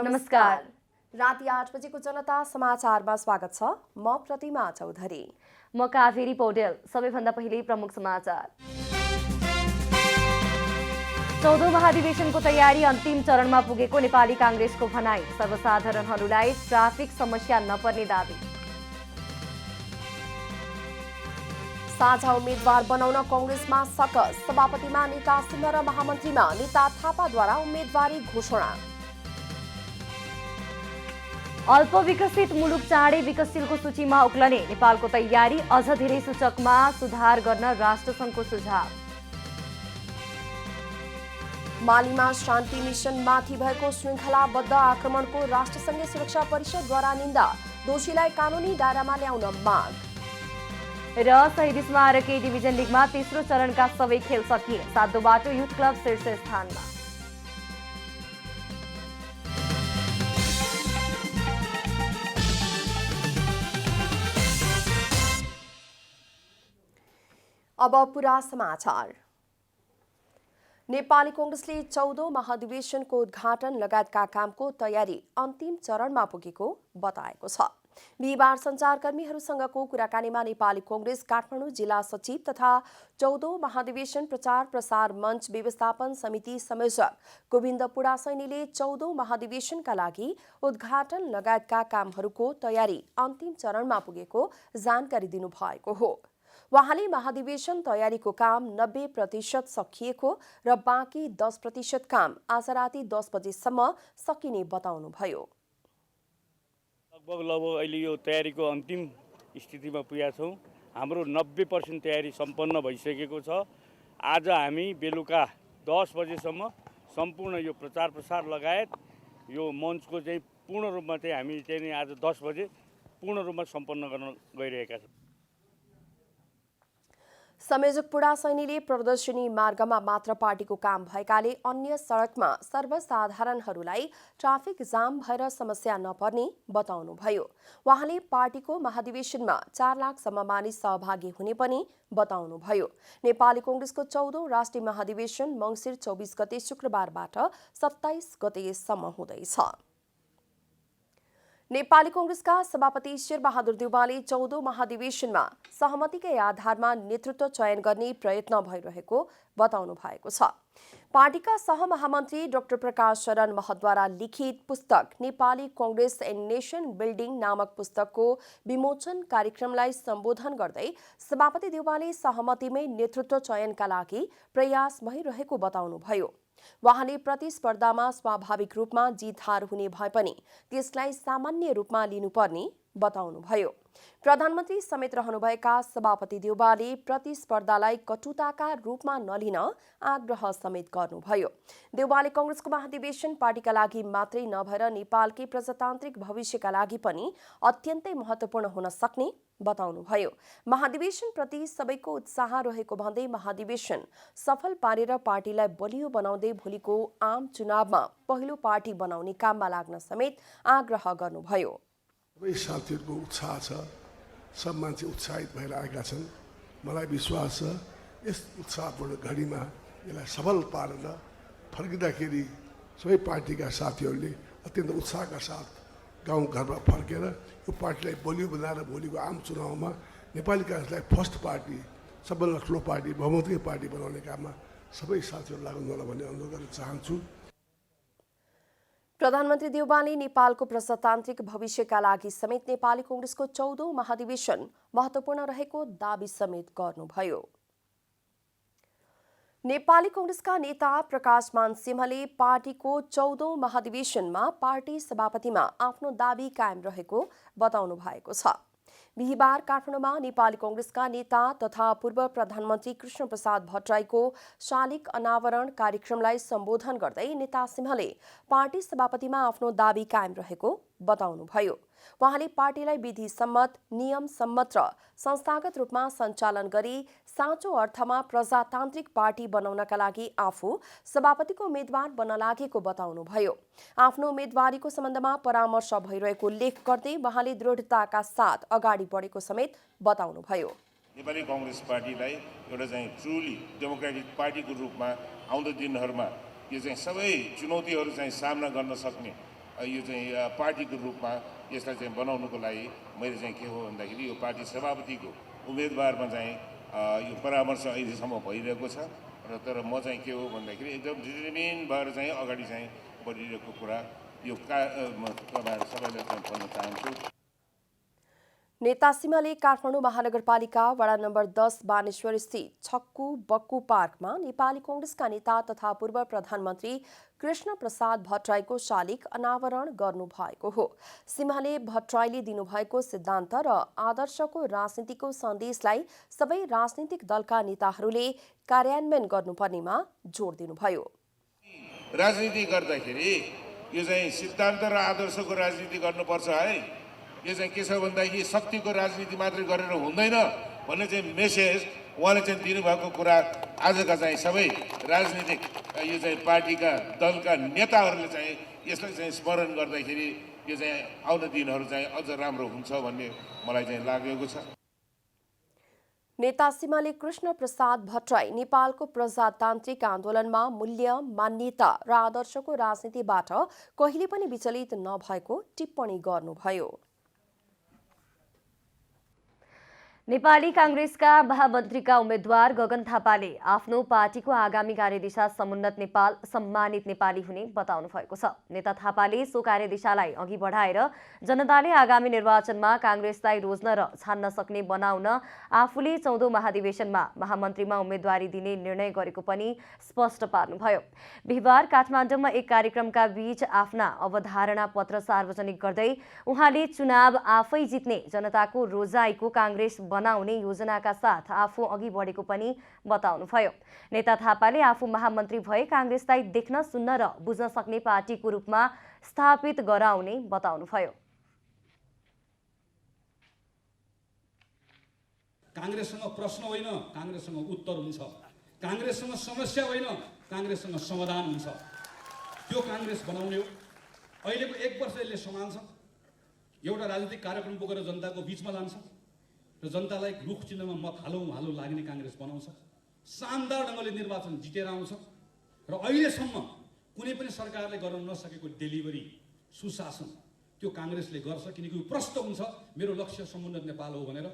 नमस्कार। राति 8 बजेको जनता समाचारमा स्वागत छ। म प्रतिमा चौधरी। म कावेरी पौडेल। सबैभन्दा पहिले प्रमुख समाचार। 14औं महाधिवेशनको तयारी अन्तिम चरणमा पुगेको नेपाली कांग्रेसको भनाई। सर्वसाधारणहरूलाई ट्राफिक समस्या नपर्ने दाबी। साझा उम्मेद्वार बनाउन कांग्रेसमा सकस। सभापतिमा नेता सिंह र महामन्त्रीमा नेता थापाद्वारा उम्मेदवारी घोषणा। अल्प विकसित मुलुक चाँडै विकसशीलको सूचीमा उक्लने। नेपालको तयारी अझ धेरै सूचकमा सुधार गर्न राष्ट्रसङ्घको सुझाव। मालीमा शान्ति मिसनमाथि भएको श्रृङ्खलाबद्ध आक्रमणको राष्ट्रसङ्घीय सुरक्षा परिषदद्वारा निन्दा। दोषीलाई कानुनी दायरामा ल्याउन माग। र शहीद स्मारक ए डिभिजन लिगमा तेस्रो चरणका सबै खेल सकिए। सातौँबाट युथ क्लब शीर्ष स्थानमा। अब पुरा समाचार। नेपाली कांग्रेसले 14औं महाधिवेशनको उद्घाटन लगायतका कामको तयारी अन्तिम चरणमा पुगेको बताएको छ। बिहिबार सञ्चारकर्मीहरूसँगको कुराकानीमा नेपाली कांग्रेस काठमाडौँ जिल्ला सचिव तथा 14औं महाधिवेशन प्रचार प्रसार मञ्च व्यवस्थापन समिति संयोजक गोविन्द पुडासैनीले 14औं महाधिवेशनका लागि उद्घाटन लगायतका कामहरूको तयारी अन्तिम चरणमा पुगेको जानकारी दिनुभएको हो। वहाँले महाधिवेशन तयारीको काम 90% सकिएको र बाँकी 10% काम आज राति 10 बजेसम्म सकिने बताउनुभयो। लगभग अहिले यो तयारीको अन्तिम स्थितिमा पुगेका छौँ। हाम्रो 90% तयारी सम्पन्न भइसकेको छ। आज हामी बेलुका 10 बजेसम्म सम्पूर्ण यो प्रचार प्रसार लगायत यो मञ्चको चाहिँ पूर्ण रूपमा चाहिँ हामी चाहिँ आज 10 बजे पूर्ण रूपमा सम्पन्न गर्न गइरहेका छौँ। संयोजक पुडासैनीले प्रदर्शनी मार्गमा मात्र पार्टीको काम भएकाले अन्य सडकमा सर्वसाधारणहरूलाई ट्राफिक जाम भएर समस्या नपर्ने बताउनुभयो। वहाँले पार्टीको महाधिवेशनमा 4 लाखसम्म मानिस सहभागी हुने पनि बताउनुभयो। नेपाली कांग्रेसको 14औं राष्ट्रिय महाधिवेशन मङ्सिर 24 गते शुक्रबारबाट 27 गतेसम्म हुँदैछ। नेपाली कांग्रेसका सभापति शेरबहादुर देउवाले 14औं महाधिवेशनमा सहमतिकै आधारमा नेतृत्व चयन गर्ने प्रयत्न भइरहेको बताउनु भएको छ। पार्टीका सहमहामन्त्री डाक्टर प्रकाश शरण महतद्वारा लिखित पुस्तक Nepali Congress and nation building नामक पुस्तकको विमोचन कार्यक्रमलाई सम्बोधन गर्दै सभापति देउवाले सहमतिमै नेतृत्व चयनका लागि प्रयास भइरहेको बताउनुभयो। वहाँले प्रतिस्पर्धामा स्वाभाविक रूपमा जित हार हुने भए पनि त्यसलाई सामान्य रूपमा लिनुपर्ने बताउनुभयो। प्रधानमन्त्री समेत रहनुभएका सभापति देउवाले प्रतिस्पर्धालाई कटुताका रूपमा नलिन आग्रह समेत गर्नुभयो। देउवाले कांग्रेसको महाधिवेशन पार्टीका लागि मात्रै नभएर नेपालकै प्रजातान्त्रिक भविष्यका लागि पनि अत्यन्तै महत्त्वपूर्ण हुन सक्ने बताउनुभयो। महाधिवेशनप्रति सबैको उत्साह रहेको भन्दै महाधिवेशन सफल पारेर पार्टीलाई बलियो बनाउँदै भोलिको आम चुनावमा पहिलो पार्टी बनाउने काममा लाग्न समेत आग्रह गर्नुभयो। सबै साथीहरूको उत्साह छ। सब मान्छे उत्साहित भएर आएका छन्। मलाई विश्वास छ यस उत्साहपूर्ण घडीमा यसलाई सफल पारेर फर्किँदाखेरि सबै पार्टीका साथीहरूले अत्यन्त उत्साहका साथ गाउँघरमा फर्केर यो पार्टीलाई बलियो बनाएर भोलिको आम चुनावमा नेपाली कांग्रेसलाई फर्स्ट पार्टी, सबैभन्दा ठुलो पार्टी, बहुमतकै पार्टी बनाउने काममा सबै साथीहरू लाग्नु होला भन्ने अनुरोध गर्न चाहन्छु। प्रधानमन्त्री देउवाले नेपालको प्रजातान्त्रिक भविष्यका लागि समेत नेपाली कांग्रेसको 14औं महाधिवेशन महत्त्वपूर्ण रहेको दावी समेत गर्नुभयो। नेपाली कांग्रेसका नेता प्रकाशमान सिंहले पार्टीको 14औं महाधिवेशनमा पार्टी सभापतिमा आफ्नो दावी कायम रहेको बताउनु भएको छ। बिहिबार काठमाडौँमा नेपाली कांग्रेसका नेता तथा पूर्व प्रधानमन्त्री कृष्ण प्रसाद भट्टराईको शालिग अनावरण कार्यक्रमलाई सम्बोधन गर्दै नेता सिंहले पार्टी सभापतिमा आफ्नो दावी कायम रहेको बताउनुभयो। वहाँले पार्टीलाई विधि सम्मत, नियम सम्मत र संस्थागत रूपमा सञ्चालन गरी साँचो अर्थमा प्रजातान्त्रिक पार्टी बनाउनका लागि आफू सभापतिको उम्मेद्वार बन्न लागेको बताउनुभयो। आफ्नो उम्मेदवारीको सम्बन्धमा परामर्श भइरहेको उल्लेख गर्दै वहाँले दृढताका साथ अगाडि बढेको समेत बताउनुभयो। नेपाली कांग्रेस पार्टीलाई एउटा चाहिँ ट्रुली डेमोक्रेटिक पार्टीको रूपमा आउँदो दिनहरूमा यो चाहिँ सबै चुनौतीहरू चाहिँ सामना गर्न सक्ने यो चाहिँ पार्टीको रूपमा यसलाई चाहिँ बनाउनुको लागि मैले चाहिँ के हो भन्दाखेरि यो पार्टी सभापतिको उम्मेदवारमा चाहिँ यो परामर्श अहिलेसम्म भइरहेको छ र तर म चाहिँ के हो भन्दाखेरि एकदम डिटर्मिन भएर चाहिँ अगाडि चाहिँ बढिरहेको कुरा यो म तपाईँहरू सबैलाई चाहिँ भन्न चाहन्छु। नेता सिंहले काठमाडौँ महानगरपालिका वडा नम्बर 10 बानेश्वर स्थित छक्कु बक्कु पार्कमा नेपाली कांग्रेसका नेता तथा पूर्व प्रधानमन्त्री कृष्ण प्रसाद भट्टराईको शालिग अनावरण गर्नुभएको हो। सिंहले भट्टराईले दिनुभएको सिद्धान्त र आदर्शको राजनीतिको सन्देशलाई सबै राजनीतिक दलका नेताहरूले कार्यान्वयन गर्नुपर्नेमा जोड दिनुभयो। राजनीति गर्दाखेरि यो चाहिँ सिद्धान्त र आदर्शको राजनीति गर्नुपर्छ है। यो चाहिँ के छ भन्दाखेरि शक्तिको राजनीति मात्रै गरेर हुँदैन भन्ने चाहिँ मेसेज उहाँले चाहिँ दिनुभएको कुरा आजका चाहिँ सबै राजनीतिक यो चाहिँ पार्टीका दलका नेताहरूले चाहिँ यसलाई चाहिँ स्मरण गर्दाखेरि यो चाहिँ आउने दिनहरू चाहिँ अझ राम्रो हुन्छ भन्ने मलाई चाहिँ लागेको छ। नेता सिंहले कृष्ण प्रसाद भट्टराई नेपालको प्रजातान्त्रिक आन्दोलनमा मूल्य, मान्यता र आदर्शको राजनीतिबाट कहिले पनि विचलित नभएको टिप्पणी गर्नुभयो। नेपाली कांग्रेसका महामन्त्रीका उम्मेद्वार गगन थापाले आफ्नो पार्टीको आगामी कार्यदिशा समुन्नत नेपाल, सम्मानित नेपाली हुने बताउनु भएको छ। नेता थापाले सो कार्यदिशालाई अघि बढाएर जनताले आगामी निर्वाचनमा कांग्रेसलाई रोज्न र छान्न सक्ने बनाउन आफूले 14औं महाधिवेशनमा महामन्त्रीमा उम्मेद्वारी दिने निर्णय गरेको पनि स्पष्ट पार्नुभयो। बिहिबार काठमाडौँमा एक कार्यक्रमका बीच आफ्ना अवधारणा पत्र सार्वजनिक गर्दै उहाँले चुनाव आफै जित्ने जनताको रोजाइको कांग्रेस बनाउने योजनाका साथ आफू अघि बढेको पनि बताउनुभयो। नेता थापाले आफू महामन्त्री भए कांग्रेसलाई देख्न, सुन्न र बुझ्न सक्ने पार्टीको रूपमा स्थापित गराउने बताउनुभयो। कांग्रेससँग प्रश्न होइन, कांग्रेससँग उत्तर हुन्छ। कांग्रेससँग समस्या होइन, कांग्रेससँग समाधान हुन्छ। त्यो कांग्रेस बनाउने हो। अहिलेको 1 वर्ष यसले सम्हाल्छ। एउटा राजनीतिक कार्यक्रम बोकेर जनताको बीचमा जान्छ र जनतालाई रुख चिन्हमा मत हालौँ लाग्ने कांग्रेस बनाउँछ। शानदार ढङ्गले निर्वाचन जितेर आउँछ र अहिलेसम्म कुनै पनि सरकारले गर्न नसकेको डेलिभरी, सुशासन त्यो कांग्रेसले गर्छ, किनकि प्रष्ट हुन्छ मेरो लक्ष्य समुन्नत नेपाल हो भनेर।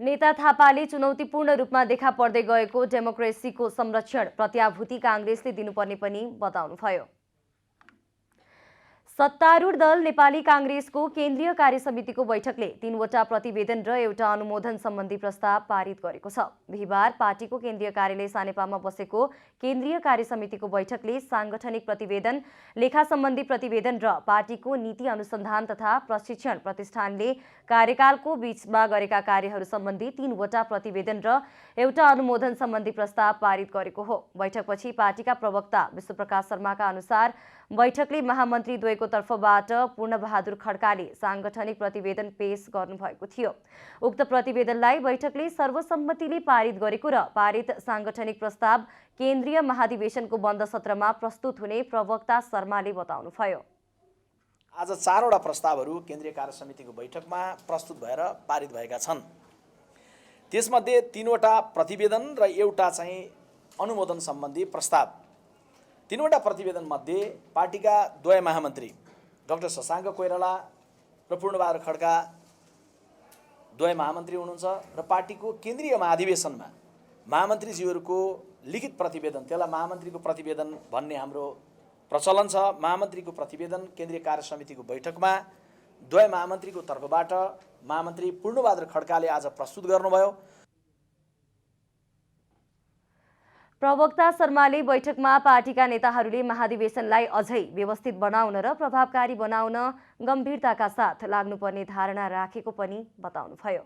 नेता थापाले चुनौतीपूर्ण रूपमा देखा पर्दै गएको डेमोक्रेसीको संरक्षण प्रत्याभूति कांग्रेसले दिनुपर्ने पनि बताउनुभयो। सत्तारूढ दल नेपाली कांग्रेसको केन्द्रीय कार्यसमितिको बैठकले 3वटा प्रतिवेदन र एउटा अनुमोदन सम्बन्धी प्रस्ताव पारित गरेको छ। बिहिबार पार्टीको केन्द्रीय कार्यालय सानेपामा बसेको केन्द्रीय कार्यसमितिको बैठकले सांगठनिक प्रतिवेदन, लेखा सम्बन्धी प्रतिवेदन र पार्टीको नीति अनुसन्धान तथा प्रशिक्षण प्रतिष्ठानले कार्यकालको बीचमा गरेका कार्यहरू सम्बन्धी 3वटा प्रतिवेदन र एउटा अनुमोदन सम्बन्धी प्रस्ताव पारित गरेको हो। बैठकपछि पार्टीका प्रवक्ता विश्वप्रकाश शर्माका अनुसार बैठकले महामन्त्री द्वयको तर्फबाट पूर्णबहादुर खड्काले सांगठनिक प्रतिवेदन पेश गर्नुभएको थियो। उक्त प्रतिवेदनलाई बैठकले सर्वसम्मतिले पारित गरेको र पारित सांगठनिक प्रस्ताव केन्द्रीय महाधिवेशनको बन्द सत्रमा प्रस्तुत हुने प्रवक्ता शर्माले बताउनुभयो। आज 4वटा प्रस्तावहरू केन्द्रीय कार्यसमितिको बैठकमा प्रस्तुत भएर पारित भएका छन्। त्यसमध्ये 3वटा प्रतिवेदन र एउटा चाहिँ अनुमोदन सम्बन्धी प्रस्ताव। 3वटा प्रतिवेदन मध्ये पार्टीका द्वय महामन्त्री डाक्टर शशाङ्क कोइराला र पूर्णबहादुर खड्का द्वय महामन्त्री हुनुहुन्छ र पार्टीको केन्द्रीय महाधिवेशनमा महामन्त्रीज्यूहरूको लिखित प्रतिवेदन, त्यसलाई महामन्त्रीको प्रतिवेदन भन्ने हाम्रो प्रचलन छ। महामन्त्रीको प्रतिवेदन केन्द्रीय कार्यसमितिको बैठकमा द्वय महामन्त्रीको तर्फबाट महामन्त्री पूर्णबहादुर खड्काले आज प्रस्तुत गर्नुभयो। प्रवक्ता शर्माले बैठकमा पार्टीका नेताहरूले महाधिवेशनलाई अझै व्यवस्थित बनाउन र प्रभावकारी बनाउन गम्भीरताका साथ लाग्नुपर्ने धारणा राखेको पनि बताउनुभयो।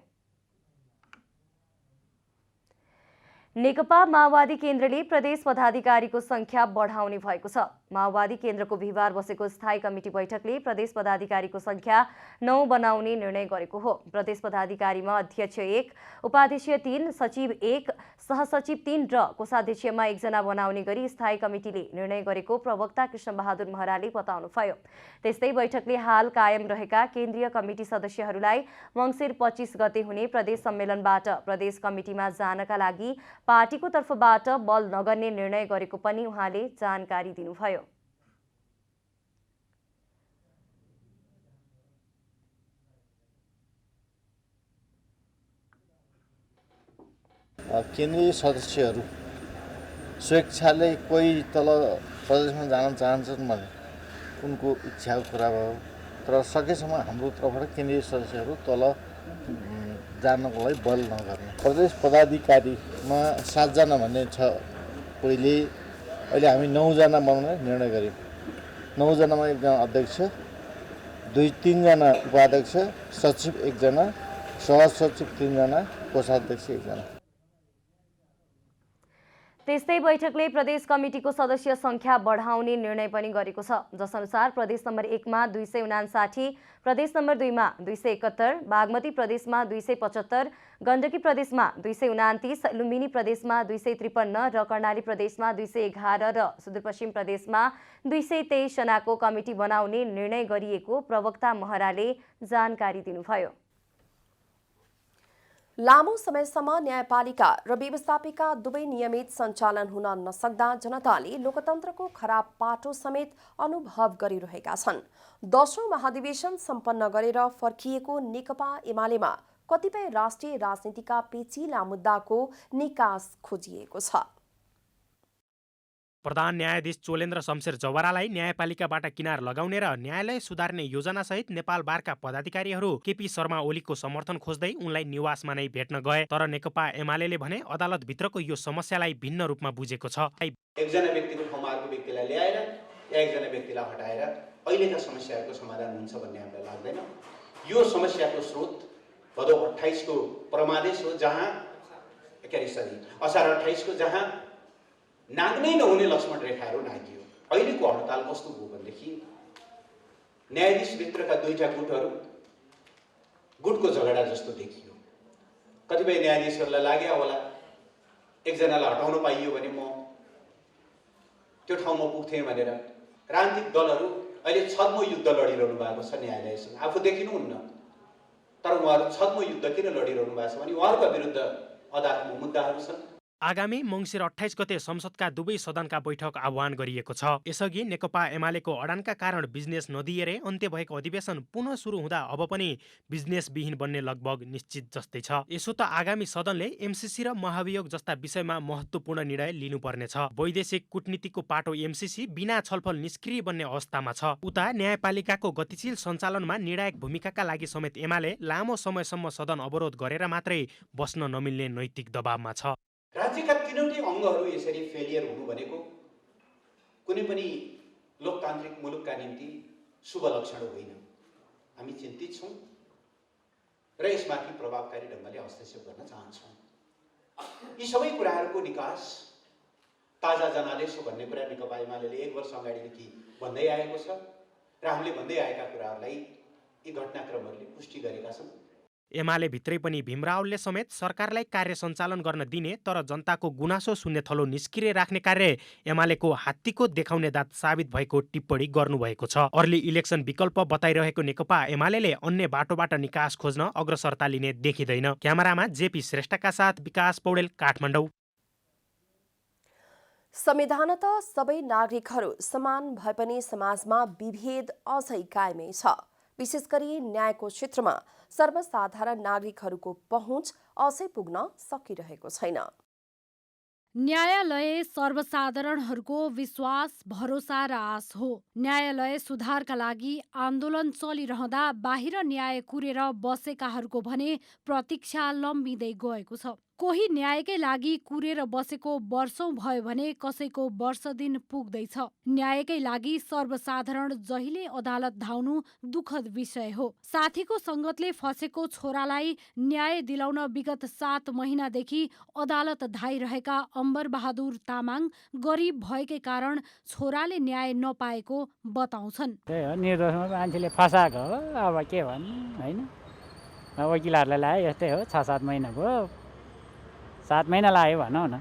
नेकपा माओवादी केन्द्रले प्रदेश पदाधिकारीको संख्या बढाउने भएको छ। माओवादी केन्द्रको बिहिबार बसेको स्थायी कमिटी बैठकले प्रदेश पदाधिकारीको संख्या 9 बनाउने निर्णय गरेको हो। प्रदेश पदाधिकारीमा अध्यक्ष 1, उपाध्यक्ष 3, सचिव 1, सहसचिव 3 र कोषाध्यक्षमा 1 जना बनाउने गरी स्थायी कमिटीले निर्णय गरेको प्रवक्ता कृष्णबहादुर महराले बताउनुभयो। त्यस्तै बैठकले हाल कायम रहेका केन्द्रीय कमिटी सदस्यहरूलाई मङ्सिर 25 गते हुने प्रदेश सम्मेलनबाट प्रदेश कमिटीमा जानका लागि पार्टीको तर्फबाट बल नगर्ने निर्णय गरेको पनि उहाँले जानकारी दिनुभयो। केन्द्रीय सदस्यहरू स्वेच्छाले कोही तल प्रदेशमा जान चाहन्छन् भने उनको इच्छाको कुरा भयो, तर सकेसम्म हाम्रो तर्फबाट केन्द्रीय सदस्यहरू तल जानको लागि बल नगर्ने। प्रदेश पदाधिकारीमा 7 जना भन्ने छ पहिले, अहिले हामी 9 जना बनाउने निर्णय गर्यौँ। 9 जनामा 1 जना अध्यक्ष, 2-3 जना उपाध्यक्ष, सचिव 1 जना, सहसचिव 3 जना, कोषाध्यक्ष 1 जना। त्यस्तै बैठकले प्रदेश कमिटीको सदस्य संख्या बढाउने निर्णय पनि गरेको छ, जसअनुसार प्रदेश नम्बर 1 मा 259, प्रदेश नम्बर 2 मा 271, बागमती प्रदेशमा 275, गण्डकी प्रदेशमा 229, लुम्बिनी प्रदेशमा 253 र कर्णाली प्रदेशमा 211 र सुदूरपश्चिम प्रदेशमा 223 जनाको कमिटी बनाउने निर्णय गरिएको प्रवक्ता महराले जानकारी दिनुभयो। लामो समयसम्म न्यायपालिका र व्यवस्थापिका दुवै नियमित सञ्चालन हुन नसक्दा जनताले लोकतन्त्रको खराब पाटो समेत अनुभव गरिरहेका छन्। 10औं महाधिवेशन सम्पन्न गरेर फर्किएको नेकपा एमालेमा कतिपय राष्ट्रिय राजनीतिका पेचिला मुद्दाको निकास खोजिएको छ। प्रधान न्यायाधीश चोलेन्द्र शमशेर जवरालाई न्यायपालिकाबाट किनार लगाउने र न्यायालय सुधार्ने योजनासहित नेपाल बारका पदाधिकारीहरू केपी शर्मा ओलीको समर्थन खोज्दै उनलाई निवासमा नै भेट्न गए। तर नेकपा एमालेले भने अदालतभित्रको यो समस्यालाई भिन्न रूपमा बुझेको छ। एकजना व्यक्तिको ठाउँमा अर्को व्यक्तिलाई ल्याएर या एकजना व्यक्तिलाई हटाएर अहिलेका समस्याहरूको समाधान हुन्छ भन्ने हामीलाई लाग्दैन। यो समस्याको स्रोत भदौ 28 को परमादेश हो, जहाँ असार 28 को जहाँ नाग्नै नहुने लक्ष्मण रेखाहरू नागियो। अहिलेको हडताल कस्तो हो भनेदेखि न्यायाधीशभित्रका दुईटा गुटहरू गुटको झगडा जस्तो देखियो। कतिपय न्यायाधीशहरूलाई लाग्यो होला एकजनालाई हटाउन पाइयो भने म त्यो ठाउँमा पुग्थेँ भनेर। राजनीतिक दलहरू अहिले छद्म युद्ध लडिरहनु भएको छ न्यायालयसँग। आफू देखिनुहुन्न, तर उहाँहरू छद्म युद्ध किन लडिरहनु भएको छ भने उहाँहरूका विरुद्ध अदालतमा मुद्दाहरू छन्। आगामी मङ्सिर 28 गते संसदका दुवै सदनका बैठक आह्वान गरिएको छ। यसअघि नेकपा एमालेको अडानका कारण बिजनेस नदिएरै अन्त्य भएको अधिवेशन पुनः सुरु हुँदा अब पनि बिजनेसविहीन बन्ने लगभग निश्चित जस्तै छ। यसो त आगामी सदनले एमसीसी र महाभियोग जस्ता विषयमा महत्त्वपूर्ण निर्णय लिनुपर्नेछ। वैदेशिक कूटनीतिको पाटो एमसीसी बिना छलफल निष्क्रिय बन्ने अवस्थामा छ। उता न्यायपालिकाको गतिशील सञ्चालनमा निर्णायक भूमिकाका लागि समेत एमाले लामो समयसम्म सदन अवरोध गरेर मात्रै बस्न नमिल्ने नैतिक दबावमा छ। राज्यका तीनवटै अङ्गहरू यसरी फेलियर हुनु भनेको कुनै पनि लोकतान्त्रिक मुलुकका निम्ति शुभ लक्षण होइन। हामी चिन्तित छौँ र यसमाथि प्रभावकारी ढङ्गले हस्तक्षेप गर्न चाहन्छौँ। यी सबै कुराहरूको निकास ताजा जनादेश हो भन्ने कुरा नेकपा एमालेले 1 वर्ष अगाडिदेखि भन्दै आएको छ र हामीले भन्दै आएका कुराहरूलाई यी घटनाक्रमहरूले पुष्टि गरेका छन्। एमाले भित्रै पनि भीम रावलले समेत सरकारलाई कार्य सञ्चालन गर्न दिने तर जनताको गुनासो सुन्ने थलो निष्क्रिय राख्ने कार्य एमालेको हात्तीको देखाउने दाँत साबित भएको टिप्पणी गर्नुभएको छ। अर्ली इलेक्सन विकल्प बताइरहेको नेकपा एमालेले अन्य बाटोबाट निकास खोज्न अग्रसरता लिने देखिँदैन। क्यामेरामा जेपी श्रेष्ठका साथ विकास पौडेल, काठमाडौँ। संविधानत सबै नागरिकहरू समान भए पनि समाजमा विभेद अझै कायमै छ। विशेष गरी न्यायको क्षेत्रमा सर्वसाधारण नागरिकहरूको पहुँच अझै पुग्न सकिरहेको छैन। न्यायालय सर्वसाधारणहरूको विश्वास, भरोसा र आश हो। न्यायालय सुधारका लागि आन्दोलन चलिरहँदा बाहिर न्याय कुरेर बसेकाहरूको भने प्रतीक्षा लम्बिँदै गएको छ। कोही न्यायकै लागि कुरेर बसेको वर्षौं भयो भने कसैको वर्ष दिन पुग्दैछ। न्यायकै लागि सर्वसाधारण जहिले अदालत धाउनु दुःखद विषय हो। साथीको सङ्गतले फसेको छोरालाई न्याय दिलाउन विगत 7 महिनादेखि अदालत धाइरहेका अम्बर बहादुर तामाङ गरिब भएकै कारण छोराले न्याय नपाएको बताउँछन्। त्यही हो, निर्दोषमा मान्छेले फसाएको हो, अब के भन्नु होइन। वकिलहरूलाई लाग्यो यस्तै हो, 6-7 महिना भयो, 7 महिना लाग्यो भनौँ न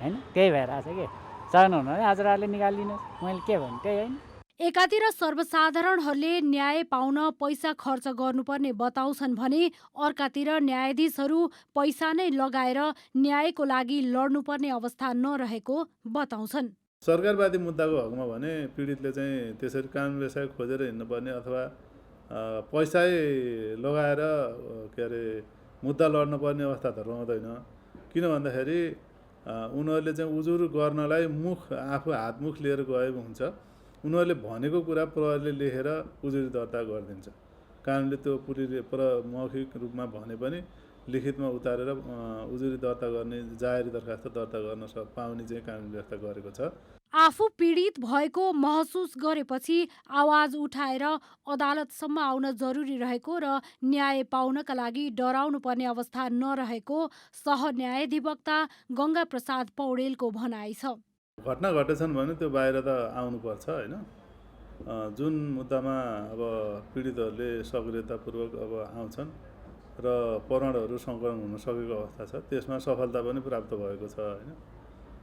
होइन। त्यही भइरहेछ कि चाहनुहुन्न भने हजुरहरूले निकालिदिनुहोस्, मैले के भन्नु त्यही होइन। एकातिर सर्वसाधारणहरूले न्याय पाउन पैसा खर्च गर्नुपर्ने बताउँछन् भने अर्कातिर न्यायाधीशहरू पैसा नै लगाएर न्यायको लागि लड्नुपर्ने अवस्था नरहेको बताउँछन्। सरकारवादी मुद्दाको हकमा भने पीडितले चाहिँ त्यसरी कानुन व्यवसाय खोजेर हिँड्नुपर्ने अथवा पैसै लगाएर मुद्दा लड्नुपर्ने अवस्था त रहँदैन। किन भन्दाखेरि उनीहरूले चाहिँ उजुर गर्नलाई आफू हातमुख लिएर गएको हुन्छ। उनीहरूले भनेको कुरा प्रहरीले लेखेर उजुरी दर्ता गरिदिन्छ। कानुनले त्यो मौखिक रूपमा भने पनि लिखितमा उतारेर उजुरी दर्ता गर्ने जाहेरी दरखास्त दर्ता गर्न पाउने चाहिँ कानुन व्यवस्था गरेको छ। आफू पीडित भएको महसुस गरेपछि आवाज उठाएर अदालतसम्म आउन जरुरी रहेको र न्याय पाउनका लागि डराउनु पर्ने अवस्था नरहेको सहन्यायाधिवक्ता गङ्गा प्रसाद पौडेलको भनाइ छ। घटना घटेछन् भने त्यो बाहिर त आउनुपर्छ होइन। जुन मुद्दामा अब पीडितहरूले सक्रियतापूर्वक अब आउँछन् र प्रमाणहरू सङ्कलन हुन सकेको अवस्था छ, त्यसमा सफलता पनि प्राप्त भएको छ होइन।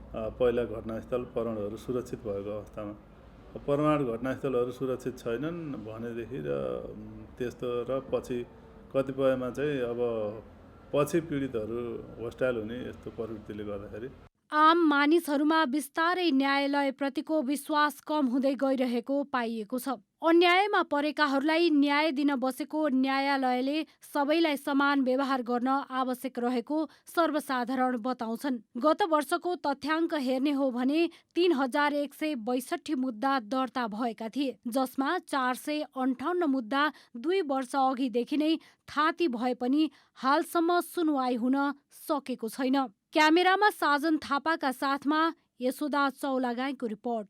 पहिला घटनास्थल प्रमाणहरू सुरक्षित भएको अवस्थामा प्रमाण घटनास्थलहरू सुरक्षित छैनन् भनेदेखि र त्यस्तो र पछि कतिपयमा चाहिँ अब पछि पीडितहरू होस्टाइल हुने यस्तो प्रवृत्तिले गर्दाखेरि आम मानिसहरूमा बिस्तारै न्यायालयप्रतिको विश्वास कम हुँदै गइरहेको पाइएको छ। अन्यायमा परेकाहरूलाई न्याय दिन बसेको न्यायालयले सबैलाई समान व्यवहार गर्न आवश्यक रहेको सर्वसाधारण बताउँछन्। गत वर्षको तथ्याङ्क हेर्ने हो भने 3162 मुद्दा दर्ता भएका थिए, जसमा 458 मुद्दा 2 वर्ष अघिदेखि नै थाती भए पनि हालसम्म सुनवाई हुन सकेको छैन। क्यामेरामा साजन थापाका साथमा यशोदा चौलागाईको रिपोर्ट।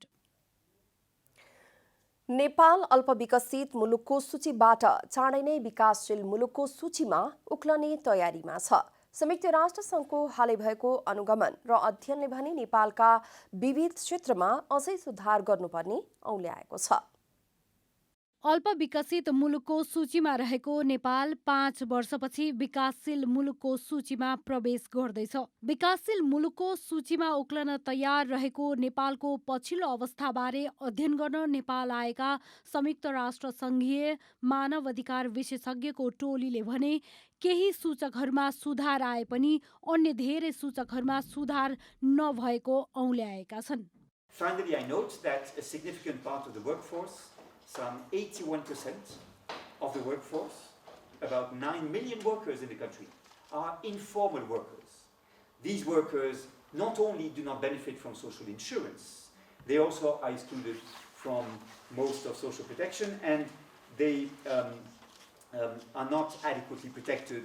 नेपाल अल्पविकसित मुलुकको सूचीबाट चाँडै नै विकासशील मुलुकको सूचीमा उक्लने तयारीमा छ। संयुक्त राष्ट्र सङ्घको हालै भएको अनुगमन र अध्ययनले भने नेपालका विविध क्षेत्रमा अझै सुधार गर्नुपर्ने औल्याएको छ। अल्पविकसित मुलुकको सूचीमा रहेको नेपाल 5 वर्षपछि विकासशील मुलुकको सूचीमा प्रवेश गर्दैछ। विकासशील मुलुकको सूचीमा उक्लन तयार रहेको नेपालको पछिल्लो अवस्थाबारे अध्ययन गर्न नेपाल आएका संयुक्त राष्ट्र सङ्घीय मानव अधिकार विशेषज्ञको टोलीले भने केही सूचकहरूमा सुधार आए पनि अन्य धेरै सूचकहरूमा सुधार नभएको औल्याएका छन्। Finally, I note that a significant part of the workforce, some 81% of the workforce, about 9 million workers in the country, are informal workers. These workers not only do not benefit from social insurance, they also are excluded from most of social protection, and they are not adequately protected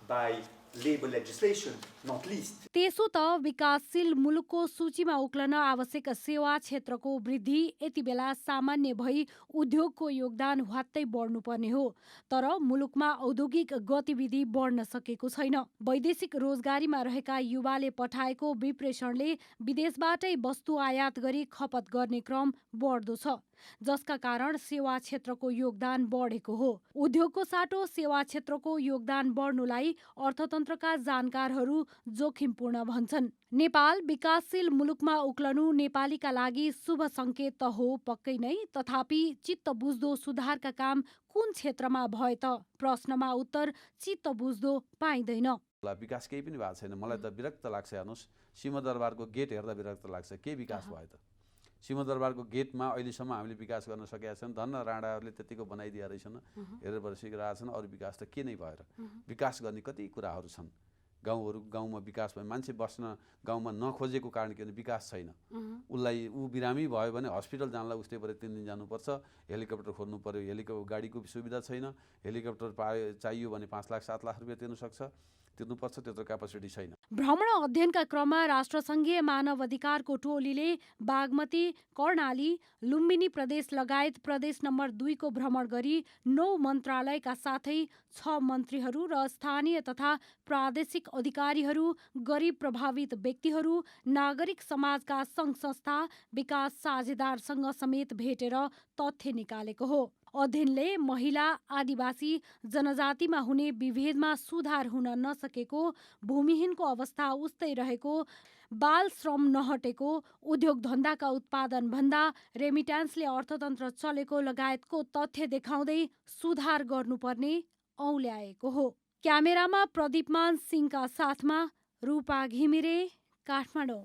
by labor legislation, not least. त्यसो त विकासशील मुलुकको सूचीमा उक्लन आवश्यक सेवा क्षेत्रको वृद्धि यति बेला सामान्य भई उद्योगको योगदान ह्वात्तै बढ्नुपर्ने हो, तर मुलुकमा औद्योगिक गतिविधि बढ्न सकेको छैन। वैदेशिक रोजगारीमा रहेका युवाले पठाएको विप्रेषणले विदेशबाटै वस्तु आयात गरी खपत गर्ने क्रम बढ्दो छ, जसका कारण सेवा क्षेत्रको योगदान बढेको हो। उद्योगको साटो सेवा क्षेत्रको योगदान बढ्नुलाई अर्थतन्त्रका जानकारहरू जोखिमपूर्ण भन्छन्। नेपाल विकासशील मुलुकमा उक्लनु नेपालीका लागि शुभ सङ्केत त हो पक्कै नै, तथापि चित्त बुझ्दो सुधारका काम कुन क्षेत्रमा भए त? प्रश्नमा उत्तर चित्त बुझ्दो पाइँदैन। विकास केही पनि भएको छैन। मलाई त विरक्त लाग्छ। हेर्नुहोस्, सिंहदरबारको गेट हेर्दा विरक्त लाग्छ। के विकास भयो त? सिंहदरबारको गेटमा अहिलेसम्म हामीले विकास गर्न सकेका छन्। धन्न राणाहरूले त्यतिको बनाइदिए रहेछन्, हेरेर बसिरहेका छन्। अरू विकास त के नै भएर? विकास गर्ने कति कुराहरू छन्। गाउँमा विकास भयो, मान्छे बस्न गाउँमा नखोजेको कारण के भने विकास छैन। उसलाई बिरामी भयो भने हस्पिटल जानलाई उस्तै पऱ्यो 3 दिन जानुपर्छ, हेलिकप्टर खोज्नु पऱ्यो, हेलिकप्टर गाडीको सुविधा छैन। हेलिकप्टर चाहियो भने 5 लाख 7 लाख रुपियाँ तिर्नुपर्छ, त्यत्रो क्यापासिटी छैन। भ्रमण अध्ययनका क्रममा राष्ट्रसङ्घीय मानव अधिकारको टोलीले बागमती, कर्णाली, लुम्बिनी प्रदेश लगायत प्रदेश नम्बर 2 को भ्रमण गरी 9 मन्त्रालयका साथै 6 मन्त्रीहरू र स्थानीय तथा प्रादेशिक अधिकारीहरू, गरिब प्रभावित व्यक्तिहरू, नागरिक समाजका सङ्घ संस्था, विकास साझेदारसँग समेत भेटेर तथ्य निकालेको हो। अध्ययनले महिला, आदिवासी जनजातिमा हुने विभेदमा सुधार हुन नसकेको, भूमिहीनको अवस्था उस्तै रहेको, बाल श्रम नहटेको, उद्योग धन्दाका उत्पादन भन्दा रेमिट्यान्सले अर्थतन्त्र चलेको लगायतको तथ्य देखाउँदै सुधार गर्नुपर्ने औल्याएको हो। क्यामेरामा प्रदीपमान सिंहका साथमा रूपा घिमिरे, काठमाडौँ।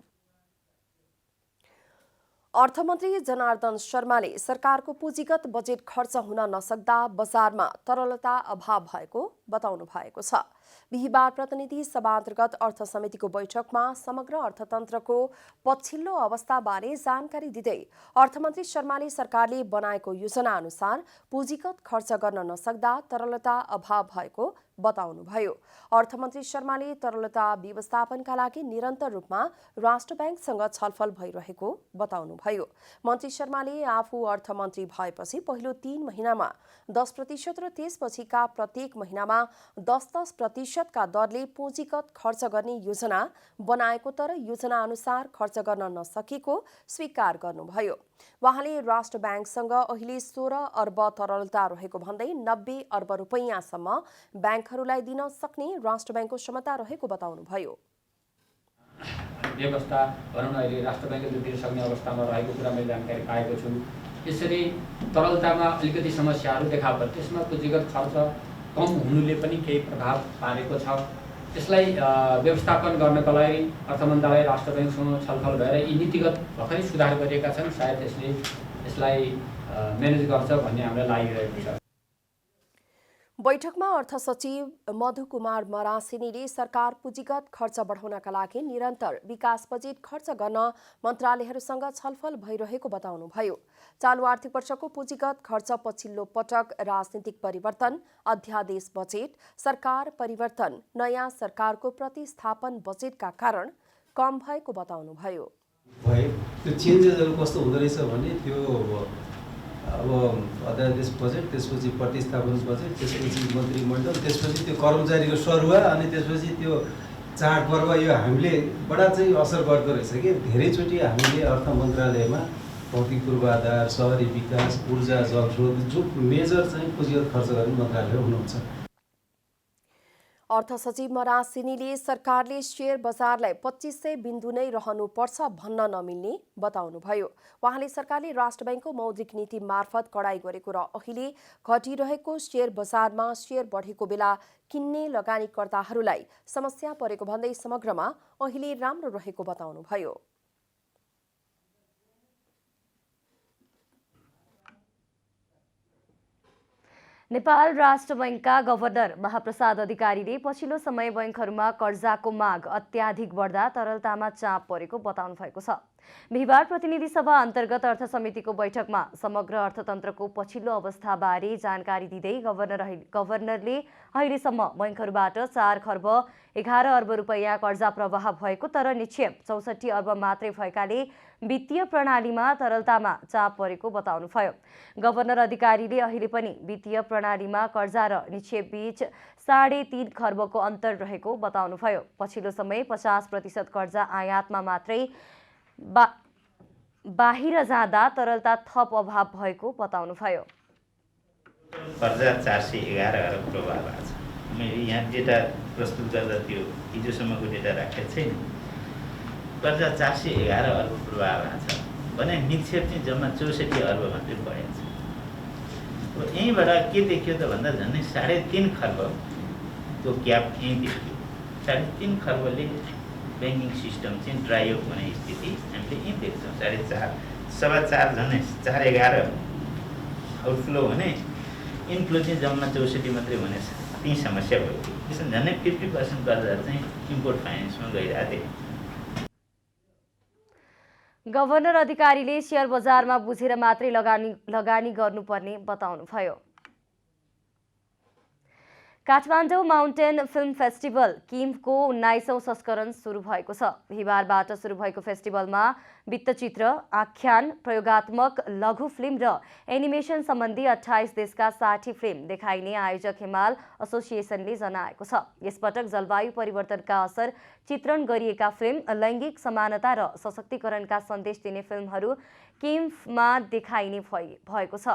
अर्थमन्त्री जनार्दन शर्माले सरकारको पुँजीगत बजेट खर्च हुन नसक्दा बजारमा तरलता अभाव भएको बताउनु भएको छ। बिहिबार प्रतिनिधि सभा अन्तर्गत अर्थ समितिको बैठकमा समग्र अर्थतन्त्रको पछिल्लो अवस्थाबारे जानकारी दिँदै अर्थमन्त्री शर्माले सरकारले बनाएको योजना अनुसार पुँजीगत खर्च गर्न नसक्दा तरलता अभाव भएको बताउनुभयो। अर्थमन्त्री शर्माले तरलता व्यवस्थापनका लागि निरन्तर रूपमा राष्ट्र ब्याङ्कसँग छलफल भइरहेको बताउनुभयो। मन्त्री शर्माले आफू अर्थमन्त्री भएपछि पहिलो 3 महिनामा 10% र त्यसपछिका प्रत्येक महिनामा 10% का दरले पुँजीगत खर्च गर्ने योजना बनाएको तर योजना अनुसार खर्च गर्न नसकेको स्वीकार गर्नुभयो। उहाँले राष्ट्र ब्याङ्कसँग अहिले 16 अर्ब तरलता रहेको भन्दै 90 अर्ब रुपैयाँसम्म ब्याङ्कहरूलाई दिन सक्ने राष्ट्र ब्याङ्कको क्षमता रहेको बताउनुभयो। व्यवस्था भनौँ न अहिले राष्ट्र ब्याङ्कले दिन सक्ने अवस्थामा रहेको कुरा मैले जानकारी पाएको छु। यसरी तरलतामा अलिकति समस्याहरू देखा पर्छ, त्यसमा पुँजीगत खर्च कम हुनुले पनि केही प्रभाव पारेको छ। यसलाई व्यवस्थापन गर्नका लागि अर्थ मन्त्रालय राष्ट्र ब्याङ्कसँग छलफल भएर यी नीतिगत भर्खरै सुधार गरिएका छन्। सायद यसलाई म्यानेज गर्छ भन्ने हामीलाई लागिरहेको छ। बैठकमा अर्थ सचिव मधु कुमार मरासिनीले सरकार पुँजीगत खर्च बढाउनका लागि निरन्तर विकास बजेट खर्च गर्न मन्त्रालयहरूसँग छलफल भइरहेको बताउनुभयो। चालु आर्थिक वर्षको पुँजीगत खर्च पछिल्लो पटक राजनीतिक परिवर्तन, अध्यादेश बजेट, सरकार परिवर्तन, नयाँ सरकारको प्रतिस्थापन बजेटका कारण कम भएको बताउनुभयो। त्यो चेन्जेसहरू कस्तो हुँदो रहेछ भने त्यो अब अध्यादेश बजेट, त्यसपछि प्रतिस्थापन बजेट, त्यसपछि मन्त्रीमण्डल, त्यसपछि त्यो कर्मचारीको सरुवा अनि त्यसपछि त्यो चाडपर्व, यो हामीले बडा चाहिँ असर गर्दो रहेछ कि धेरैचोटि हामीले अर्थ मन्त्रालयमा भौतिक पूर्वाधार, शहरी विकास, ऊर्जा, जलस्रोत जो मेजर चाहिँ पुँजीगत खर्च गर्ने मन्त्रालय हुनुहुन्छ। अर्थ सचिव मरासिनीले सरकारले शेयर बजारलाई 2500 बिन्दु नै रहनुपर्छ भन्न नमिल्ने बताउनुभयो। उहाँले सरकारले राष्ट्र ब्याङ्कको मौद्रिक नीति मार्फत कडाई गरेको र अहिले घटिरहेको शेयर बजारमा शेयर बढेको बेला किन्ने लगानीकर्ताहरूलाई समस्या परेको भन्दै समग्रमा अहिले राम्रो रहेको बताउनुभयो। नेपाल राष्ट्र बैंकका गभर्नर महाप्रसाद अधिकारीले पछिल्लो समय बैंकहरूमा कर्जाको माग अत्याधिक बढ्दा तरलतामा चाप परेको बताउनु भएको छ। बिहिबार प्रतिनिधि सभा अन्तर्गत अर्थ समितिको बैठकमा समग्र अर्थतन्त्रको पछिल्लो अवस्थाबारे जानकारी दिँदै गभर्नरले अहिलेसम्म बैंकहरूबाट 4 खर्ब 11 अर्ब रुपैयाँ कर्जा प्रवाह भएको तर निक्षेप 64 अर्ब मात्रै भएकाले वित्तीय प्रणालीमा तरलतामा चाप परेको बताउनुभयो। गभर्नर अधिकारीले अहिले पनि वित्तीय प्रणालीमा कर्जा र निक्षेप बीच 3.5 खर्बको अन्तर रहेको बताउनुभयो। पछिल्लो समय 50% कर्जा आयातमा मात्रै बाहिर जाँदा तरलता थप अभाव भएको बताउनुभयो। कर्जा 411 अर्ब प्रवाह भएको छ। मैले यहाँ डेटा प्रस्तुत गर्दा त्यो हिजोसम्मको डेटा राखेको छैन। कर्जा 411 अर्ब प्रवाह भएको छ भने निक्षेप चाहिँ जम्मा 64 अर्ब मात्रै बढेको छ। यहीँबाट के देखियो त भन्दा झन्डै 3.5 खर्ब त्यो ग्याप यहीँ देखियो। 3.5 खर्बले ब्याङ्किङ सिस्टम चाहिँ ड्राई अप हुने स्थिति हामीले यहीँ देख्छौँ। 4.5 झन्डै 411 आउटफ्लो भने इनफ्लो चाहिँ जम्मा 64 मात्रै हुनेछ। त्यही समस्या भयो। त्यसमा झन्डै 50% कर्जा चाहिँ इम्पोर्ट फाइनेन्समा गइरहेको थियो। गभर्नर अधिकारीले शेयर बजारमा बुझेर मात्रै लगानी गर्नुपर्ने बताउनुभयो। काठमाडौँ माउन्टेन फिल्म फेस्टिभल किम्फको 19औं संस्करण सुरु भएको छ। बिहिबारबाट सुरु भएको फेस्टिभलमा वृत्तचित्र, आख्यान, प्रयोगात्मक लघु फिल्म र एनिमेसन सम्बन्धी 28 देशका 60 फिल्म देखाइने आयोजक हिमाल एसोसिएसनले जनाएको छ। यसपटक जलवायु परिवर्तनका असर चित्रण गरिएका फिल्म, लैङ्गिक समानता र सशक्तिकरणका सन्देश दिने फिल्महरू किम्फमा देखाइने भएको छ।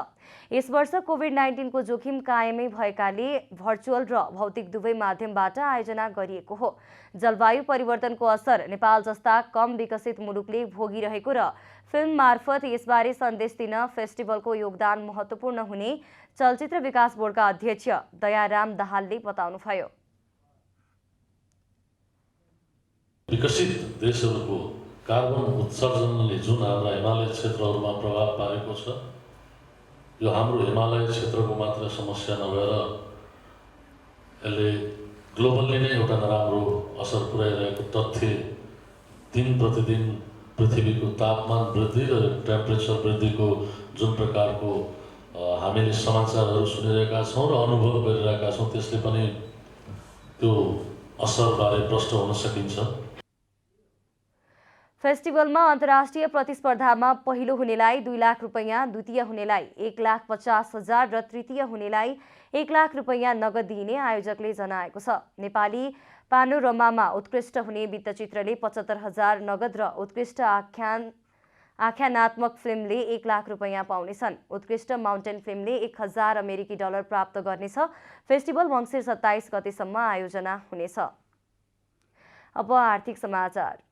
यस वर्ष कोभिड-19 को जोखिम कायमै भएकाले भर्चुअल र भौतिक दुवै माध्यमबाट आयोजना गरिएको हो। जलवायु परिवर्तनको असर नेपाल जस्ता कम विकसित मुलुकले भोगिरहेको र फिल्म मार्फत यसबारे सन्देश दिन फेस्टिभलको योगदान महत्त्वपूर्ण हुने चलचित्र विकास बोर्डका अध्यक्ष दयाराम दाहालले बताउनुभयो। विकसित देशहरूको कार्बन उत्सर्जनले जुन हाम्रा हिमालय क्षेत्रहरूमा प्रभाव पारेको छ, यो हाम्रो हिमालय क्षेत्रको मात्र समस्या नभएर यसले ग्लोबल्ली नै एउटा नराम्रो असर पुर्याइरहेको तथ्य दिन प्रतिदिन पृथ्वीको तापमान वृद्धि र टेम्परेचर वृद्धिको जुन प्रकारको हामीले समाचारहरू सुनिरहेका छौँ र अनुभव गरिरहेका छौँ त्यसले पनि त्यो असरबारे प्रष्ट हुन सकिन्छ। फेस्टिभलमा अन्तर्राष्ट्रिय प्रतिस्पर्धामा पहिलो हुनेलाई 2 लाख रुपैयाँ, द्वितीय हुनेलाई 1,50,000 र तृतीय हुनेलाई 1 लाख रुपैयाँ नगद दिइने आयोजकले जनाएको छ। नेपाली पानोरमामा उत्कृष्ट हुने वृत्तचित्रले 75,000 नगद र उत्कृष्ट आख्यानात्मक फिल्मले 1 लाख रुपैयाँ पाउनेछन्। उत्कृष्ट माउन्टेन फिल्मले 1,000 अमेरिकी डलर प्राप्त गर्नेछ। फेस्टिभल मङ्सिर 27 गतेसम्म आयोजना हुनेछ। अब आर्थिक समाचार।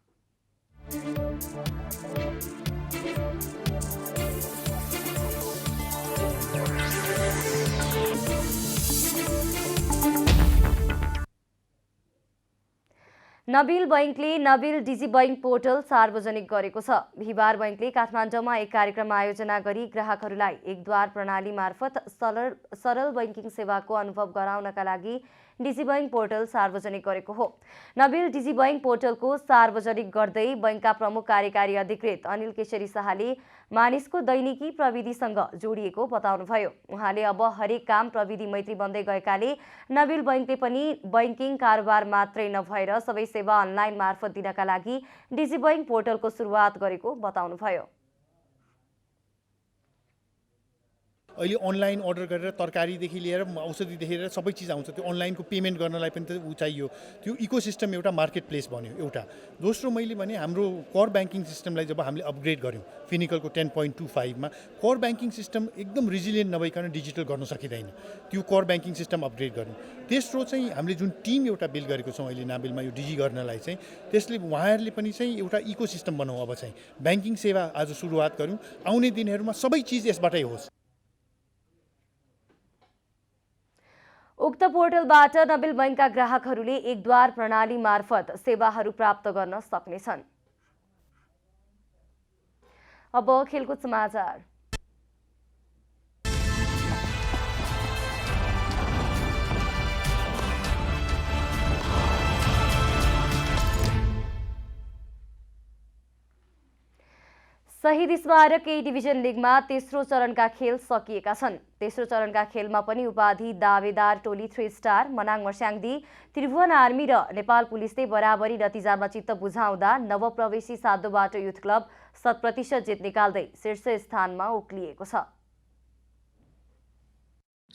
नबिल बैंकले नबिल डिजी बैंक पोर्टल सार्वजनिक गरेको छ। बिहिबार बैंकले काठमाडौँमा एक कार्यक्रम आयोजना गरी ग्राहकहरूलाई एकद्वार प्रणाली मार्फत सरल बैंकिङ सेवाको अनुभव गराउनका लागि डिजी बैंक पोर्टल सार्वजनिक गरेको हो। नबिल डिजी बैंक पोर्टलको सार्वजनिक गर्दै बैंकका प्रमुख कार्यकारी अधिकृत अनिल केशरी शाहले मानिसको दैनिकी प्रविधिसँग जोडिएको बताउनुभयो। उहाँले अब हरेक काम प्रविधि मैत्री बन्दै गएकाले नबिल बैंकले पनि बैंकिङ कारोबार मात्रै नभएर सबै सेवा अनलाइन मार्फत दिनका लागि डिजी बैंक पोर्टलको सुरुवात गरेको बताउनुभयो। अहिले अनलाइन अर्डर गरेर तरकारीदेखि लिएर औषधिदेखि लिएर सबै चिज आउँछ। त्यो अनलाइनको पेमेन्ट गर्नलाई पनि त चाहियो। त्यो इकोसिस्टम एउटा मार्केट प्लेस बन्यो एउटा। दोस्रो मैले भने हाम्रो कोर ब्याङ्किङ सिस्टमलाई जब हामीले अपग्रेड गऱ्यौँ फिनिकलको 10.25 मा कोर ब्याङ्किङ सिस्टम एकदम रिजिलियन्ट नभइकन डिजिटल गर्न सकिँदैन। त्यो कोर ब्याङ्किङ सिस्टम अपग्रेड गऱ्यौँ। तेस्रो चाहिँ हामीले जुन टिम एउटा बिल्ड गरेको छौँ अहिले नाबिलमा यो डिजी गर्नलाई चाहिँ त्यसले उहाँहरूले पनि चाहिँ एउटा इकोसिस्टम बनाउँ। अब चाहिँ ब्याङ्किङ सेवा आज सुरुवात गऱ्यौँ। आउने दिनहरूमा सबै चिज यसबाटै होस्। उक्त पोर्टलबाट नबिल बैंकका ग्राहकहरूले एकद्वार प्रणाली मार्फत सेवाहरू प्राप्त गर्न सक्नेछन्। अब खेलकुद समाचार। शहीद स्मारक ए डिभिजन लिगमा तेस्रो चरणका खेल सकिएका छन्। तेस्रो चरणका खेलमा पनि उपाधि दावेदार टोली 3 स्टार मनाङ मर्स्याङ्दी त्रिभुवन आर्मी र नेपाल पुलिसले बराबरी नतिजामा चित्त बुझाउँदा नवप्रवेशी साधोबाट युथ क्लब 100% जित निकाल्दै शीर्ष स्थानमा उक्लिएको छ।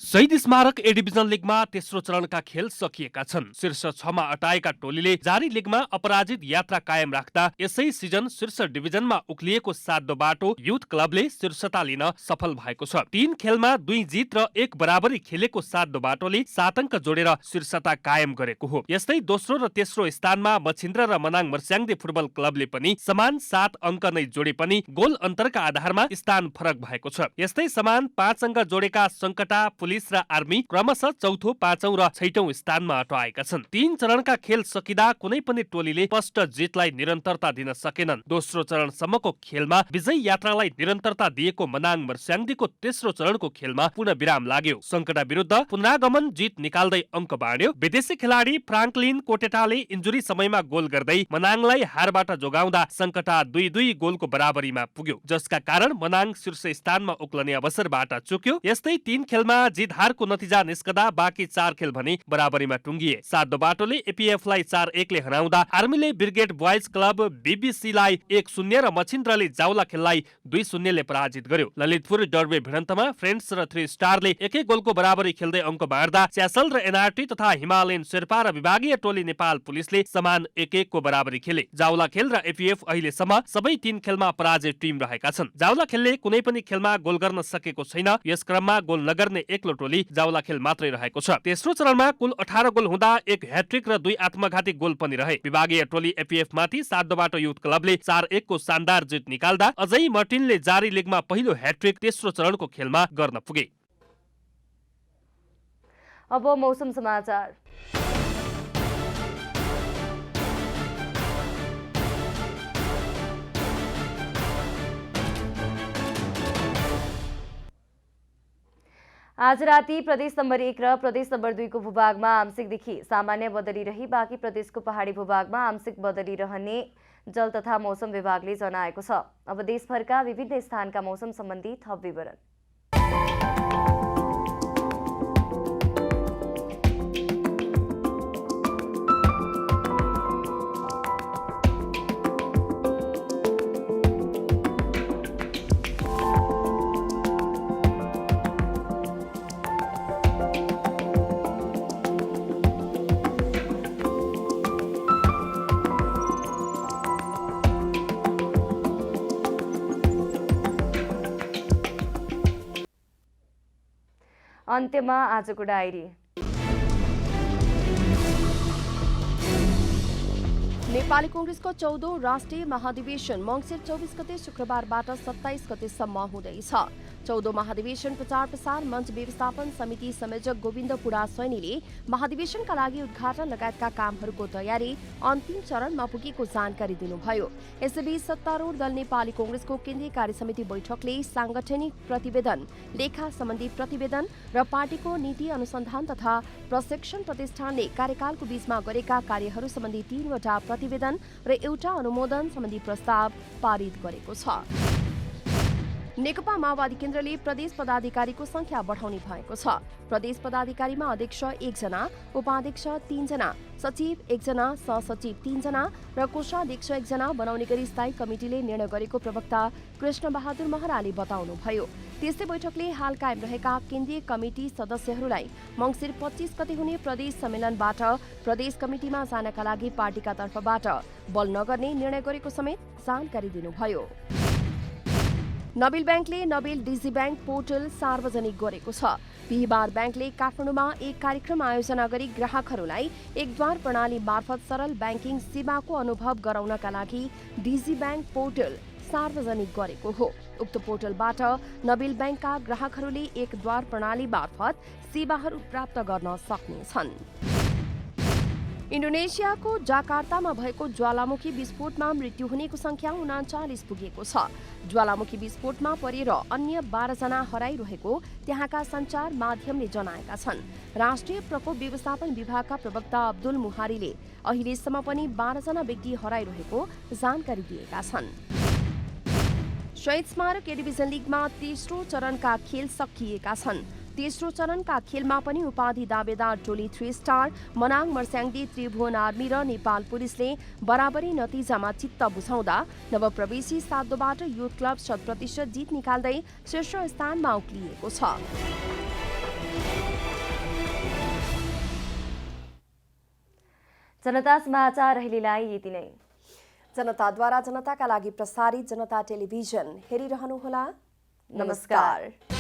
शहीद स्मारक ए डिभिजन लिगमा तेस्रो चरणका खेल सकिएका छन्। शीर्ष 6 मा अटाएका टोलीले जारी लिगमा अपराजित यात्रा कायम राख्दा यसै सिजन शीर्ष डिभिजनमा उक्लिएको सातो बाटो युथ क्लबले शीर्षता लिन सफल भएको छ। 3 खेलमा 2 जित र 1 बराबरी खेलेको सातो बाटोले 7 अङ्क जोडेर शीर्षता कायम गरेको हो। यस्तै दोस्रो र तेस्रो स्थानमा मछिन्द्र र मनाङ मर्स्याङ्दी फुटबल क्लबले पनि समान 7 अङ्क नै जोडे पनि गोल अन्तरका आधारमा स्थान फरक भएको छ। यस्तै समान 5 अङ्क जोडेका संकटा पुलिस र आर्मी क्रमशः चौथो, 5औं र 6औं स्थानमा अटाएका छन्। 3 चरणका खेल सकिँदा कुनै पनि टोलीले स्पष्ट जितलाई निरन्तरता दिन सकेनन्। दोस्रो चरणसम्मको खेलमा विजय यात्रालाई निरन्तरता दिएको मनाङ मर्स्याङ्दीको तेस्रो चरणको खेलमा पुनः विराम लाग्यो। संकटा विरुद्ध पुनरागमन जित निकाल्दै अङ्क बाँड्यो। विदेशी खेलाडी फ्राङ्कलिन कोटेटाले इन्जुरी समयमा गोल गर्दै मनाङलाई हारबाट जोगाउँदा संकटा 2-2 गोलको बराबरीमा पुग्यो, जसका कारण मनाङ शीर्ष स्थानमा उक्लने अवसरबाट चुक्यो। यस्तै 3 खेलमा जित हारको नतिजा निस्कदा बाँकी 4 खेल भने बराबरीमा टुङ्गिए। सातो बाटोले एपीएफलाई 4-1 ले हराउँदा आर्मीले ब्रिगेड बोइज क्लब बीबीसीलाई 1-0 र मछिन्द्रले जाउला खेललाई 2-0 ले पराजित गर्यो। ललितपुर डर्बे भिडन्तमा फ्रेन्ड्स र 3 स्टारले एकै गोलको बराबरी खेल्दै अङ्क बाँड्दा च्यासल र एनआरटी तथा हिमालयन शेर्पा र विभागीय टोली नेपाल पुलिसले समान 1-1 को बराबरी खेले। जाउला खेल र एपीएफ अहिलेसम्म सबै 3 खेलमा पराजित टिम रहेका छन्। जाउला खेलले कुनै पनि खेलमा गोल गर्न सकेको छैन। यस क्रममा गोल नगर्ने एक्लो टोली जाउला खेल मात्रै रहेको छ। तेस्रो चरणमा कुल 18 गोल हुँदा 1 ह्याट्रिक र 2 आत्मघाती गोल पनि रहे। विभागीय टोली एपीएफ माथि सातोबाट युथ क्लबले 4-1 को शानदार जित निकाल्दा अझै मर्टिनले जारी लिगमा पहिलो ह्याट्रिक तेस्रो चरणको खेलमा गर्न पुगे। अब मौसम समाचार। आज राति प्रदेश नम्बर 1 र प्रदेश नम्बर 2 को भूभागमा आंशिकदेखि सामान्य बदली रही बाँकी प्रदेशको पहाडी भूभागमा आंशिक बदली रहने जल तथा मौसम विभागले जनाएको छ। अब देशभरका विभिन्न स्थानका मौसम सम्बन्धी थप विवरण। अन्त्यमा आजको डायरी। नेपाली कांग्रेसको 14औं राष्ट्रिय महाधिवेशन मङ्सिर 24 गते शुक्रबारबाट 27 गतेसम्म हुँदैछ। 14औं महाधिवेशन प्रचार प्रसार मञ्च व्यवस्थापन समिति संयोजक गोविन्द पुरा सैनीले महाधिवेशनका लागि उद्घाटन लगायतका कामहरूको तयारी अन्तिम चरणमा पुगेको जानकारी दिनुभयो। यसैबीच सत्तारूढ दल नेपाली कांग्रेसको केन्द्रीय कार्य समिति बैठकले सांगठनिक प्रतिवेदन, लेखा सम्बन्धी प्रतिवेदन र पार्टीको नीति अनुसन्धान तथा प्रशिक्षण प्रतिष्ठानले कार्यकालको बीचमा गरेका कार्यहरू सम्बन्धी 3वटा प्रतिवेदन र एउटा अनुमोदन सम्बन्धी प्रस्ताव पारित गरेको छ। नेकपा माओवादी केन्द्रले प्रदेश पदाधिकारीको संख्या बढाउने भएको छ। प्रदेश पदाधिकारीमा अध्यक्ष 1 जना, उपाध्यक्ष 3 जना, सचिव 1 जना, सहसचिव 3 जना र कोषाध्यक्ष 1 जना बनाउने गरी स्थायी कमिटिले निर्णय गरेको प्रवक्ता कृष्ण बहादुर महराले बताउनुभयो। त्यस्तै बैठकले हाल कायम रहेका केन्द्रीय कमिटी सदस्यहरूलाई मङ्सिर 25 गते हुने प्रदेश सम्मेलनबाट प्रदेश कमिटिमा जानका लागि पार्टीका तर्फबाट बल नगर्ने निर्णय गरेको समेत जानकारी दिनुभयो। नबिल ब्याङ्कले नबिल डिजी ब्याङ्क पोर्टल सार्वजनिक गरेको छ। बिहिबार ब्याङ्कले काठमाडौँमा एक कार्यक्रम आयोजना गरी ग्राहकहरूलाई एकद्वार प्रणाली मार्फत सरल ब्याङ्किङ सेवाको अनुभव गराउनका लागि डिजी ब्याङ्क पोर्टल सार्वजनिक गरेको हो। उक्त पोर्टलबाट नबिल ब्याङ्कका ग्राहकहरूले एकद्वार प्रणाली मार्फत सेवाहरू प्राप्त गर्न सक्नेछन्। इन्डोनेसियाको जाकार्तामा भएको ज्वालामुखी विस्फोटमा मृत्यु हुनेको संख्या 39 पुगेको छ। ज्वालामुखी विस्फोटमा परेर अन्य 12 जना हराइरहेको त्यहाँका सञ्चार माध्यमले जनाएका छन्। राष्ट्रिय प्रकोप व्यवस्थापन विभागका प्रवक्ता अब्दुल मुहारीले अहिलेसम्म पनि 12 जना व्यक्ति हराइरहेको जानकारी दिएका छन्। शहीद स्मारक ए डिभिजन लिगमा तेस्रो चरणका खेल सकिएका छन्। तेस्रो चरणका खेलमा पनि उपाधि दावेदार टोली 3 स्टार, मनाङ मर्स्याङ्दी, त्रिभुवन आर्मी र नेपाल पुलिसले बराबरी नतिजामा चित्त बुझाउँदा नवप्रवेशी साधोबाट युथ क्लब 100% जित निकाल्दै शीर्ष स्थानमा उक्लिएको छ। जनता समाचार अहिलेलाई यति नै। जनताद्वारा जनताका लागि प्रसारित जनता टेलिभिजन हेरिरहनुहोला। नमस्कार।